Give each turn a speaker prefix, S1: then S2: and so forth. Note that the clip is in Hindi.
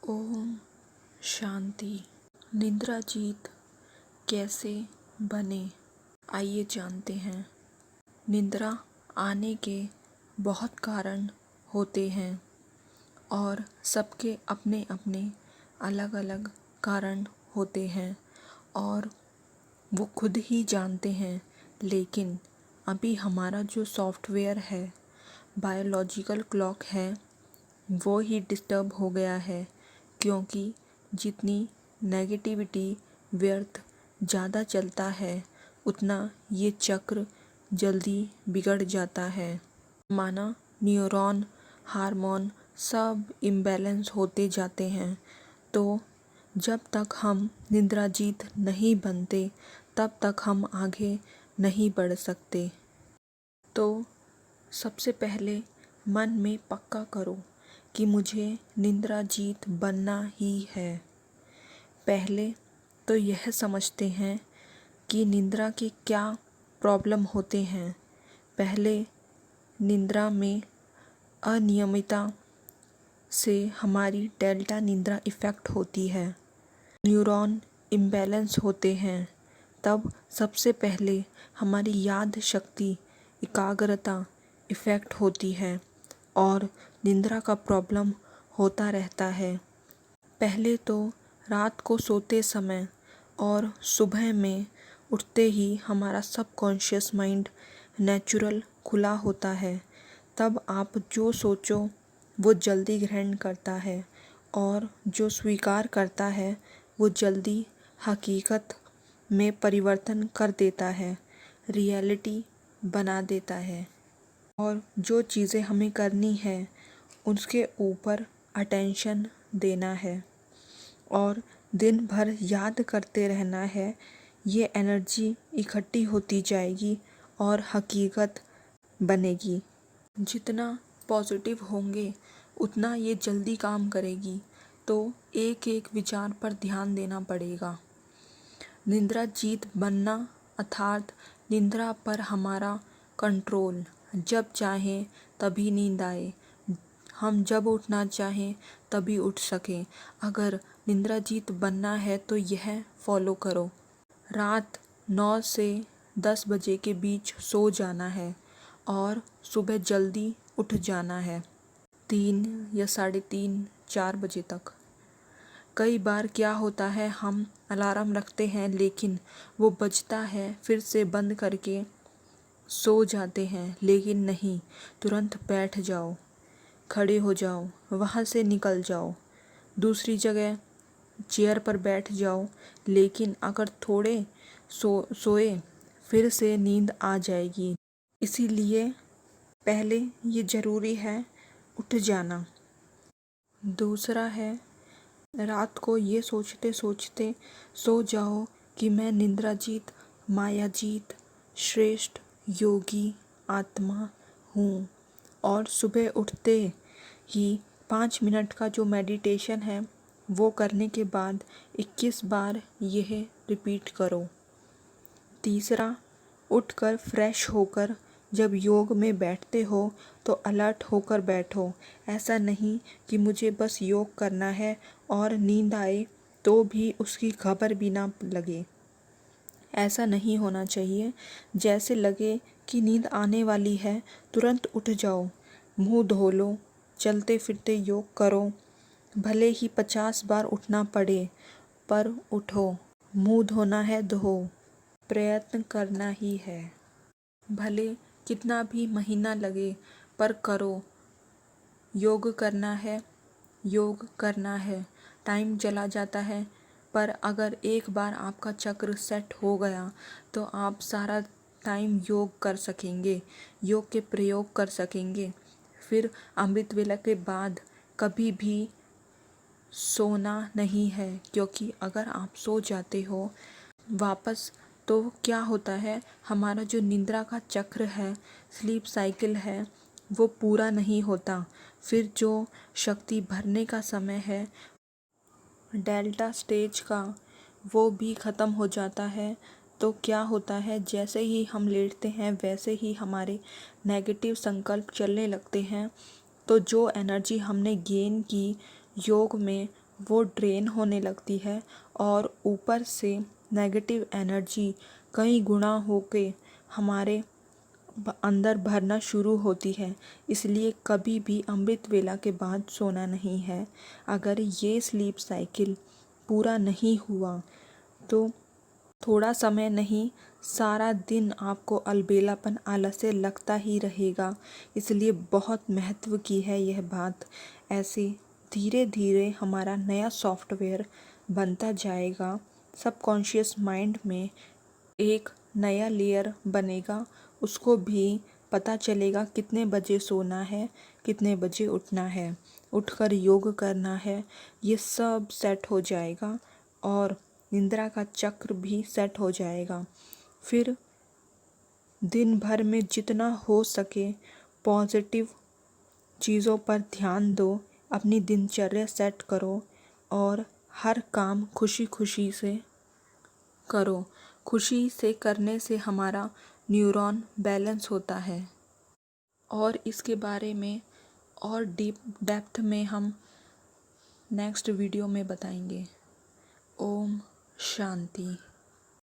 S1: ओम शांति। निद्राजीत कैसे बने, आइए जानते हैं। निद्रा आने के बहुत कारण होते हैं और सबके अपने अपने अलग अलग कारण होते हैं और वो खुद ही जानते हैं। लेकिन अभी हमारा जो सॉफ्टवेयर है, बायोलॉजिकल क्लॉक है, वो ही डिस्टर्ब हो गया है, क्योंकि जितनी नेगेटिविटी व्यर्थ ज़्यादा चलता है उतना ये चक्र जल्दी बिगड़ जाता है। माना न्यूरॉन, हार्मोन सब इम्बैलेंस होते जाते हैं। तो जब तक हम निद्राजीत नहीं बनते तब तक हम आगे नहीं बढ़ सकते। तो सबसे पहले मन में पक्का करो कि मुझे निद्राजीत बनना ही है। पहले तो यह समझते हैं कि निद्रा के क्या प्रॉब्लम होते हैं। पहले निद्रा में अनियमितता से हमारी डेल्टा निद्रा इफ़ेक्ट होती है, न्यूरॉन इम्बैलेंस होते हैं। तब सबसे पहले हमारी याद शक्ति, एकाग्रता इफ़ेक्ट होती है और निद्रा का प्रॉब्लम होता रहता है। पहले तो रात को सोते समय और सुबह में उठते ही हमारा सबकॉन्शियस माइंड नेचुरल खुला होता है। तब आप जो सोचो वो जल्दी ग्रहण करता है और जो स्वीकार करता है वो जल्दी हकीकत में परिवर्तन कर देता है, रियलिटी बना देता है। और जो चीज़ें हमें करनी है उसके ऊपर अटेंशन देना है और दिन भर याद करते रहना है। ये एनर्जी इकट्ठी होती जाएगी और हकीकत बनेगी। जितना पॉजिटिव होंगे उतना ये जल्दी काम करेगी। तो एक एक विचार पर ध्यान देना पड़ेगा। निद्राजीत बनना अर्थात निद्रा पर हमारा कंट्रोल। जब चाहें तभी नींद आए, हम जब उठना चाहें तभी उठ सकें। अगर निद्राजीत बनना है तो यह फॉलो करो। रात 9 से 10 बजे के बीच सो जाना है और सुबह जल्दी उठ जाना है, 3 या 3:30 4 बजे तक। कई बार क्या होता है, हम अलार्म रखते हैं लेकिन वो बजता है, फिर से बंद करके सो जाते हैं। लेकिन नहीं, तुरंत बैठ जाओ, खड़े हो जाओ, वहाँ से निकल जाओ, दूसरी जगह चेयर पर बैठ जाओ। लेकिन अगर थोड़े सोए फिर से नींद आ जाएगी। इसीलिए पहले ये ज़रूरी है उठ जाना। दूसरा है, रात को ये सोचते सोचते सो जाओ कि मैं निद्राजीत, मायाजीत, श्रेष्ठ योगी आत्मा हूँ। और सुबह उठते ही 5 मिनट का जो मेडिटेशन है वो करने के बाद 21 बार यह रिपीट करो। तीसरा, उठकर फ्रेश होकर जब योग में बैठते हो तो अलर्ट होकर बैठो। ऐसा नहीं कि मुझे बस योग करना है और नींद आए तो भी उसकी खबर भी ना लगे। ऐसा नहीं होना चाहिए। जैसे लगे कि नींद आने वाली है तुरंत उठ जाओ, मुंह धो लो, चलते फिरते योग करो। भले ही 50 बार उठना पड़े पर उठो। मुंह धोना है धो, प्रयत्न करना ही है। भले कितना भी महीना लगे पर करो। योग करना है, योग करना है। टाइम चला जाता है पर अगर एक बार आपका चक्र सेट हो गया तो आप सारा टाइम योग कर सकेंगे, योग के प्रयोग कर सकेंगे। फिर अमृत वेला के बाद कभी भी सोना नहीं है, क्योंकि अगर आप सो जाते हो वापस तो क्या होता है, हमारा जो निद्रा का चक्र है, स्लीप साइकिल है, वो पूरा नहीं होता। फिर जो शक्ति भरने का समय है डेल्टा स्टेज का, वो भी ख़त्म हो जाता है। तो क्या होता है, जैसे ही हम लेटते हैं वैसे ही हमारे नेगेटिव संकल्प चलने लगते हैं। तो जो एनर्जी हमने गेन की योग में वो ड्रेन होने लगती है और ऊपर से नेगेटिव एनर्जी कई गुना होके हमारे अंदर भरना शुरू होती है। इसलिए कभी भी अमृत वेला के बाद सोना नहीं है। अगर ये स्लीप साइकिल पूरा नहीं हुआ तो थोड़ा समय नहीं, सारा दिन आपको अलबेलापन आलस्य लगता ही रहेगा। इसलिए बहुत महत्व की है यह बात। ऐसे धीरे धीरे हमारा नया सॉफ्टवेयर बनता जाएगा। सबकॉन्शियस माइंड में एक नया लेयर बनेगा, उसको भी पता चलेगा कितने बजे सोना है, कितने बजे उठना है, उठकर योग करना है। ये सब सेट हो जाएगा और निद्रा का चक्र भी सेट हो जाएगा। फिर दिन भर में जितना हो सके पॉजिटिव चीज़ों पर ध्यान दो, अपनी दिनचर्या सेट करो और हर काम खुशी खुशी से करो। खुशी से करने से हमारा न्यूरॉन बैलेंस होता है और इसके बारे में और डीप डेप्थ में हम नेक्स्ट वीडियो में बताएंगे। ओम शांति।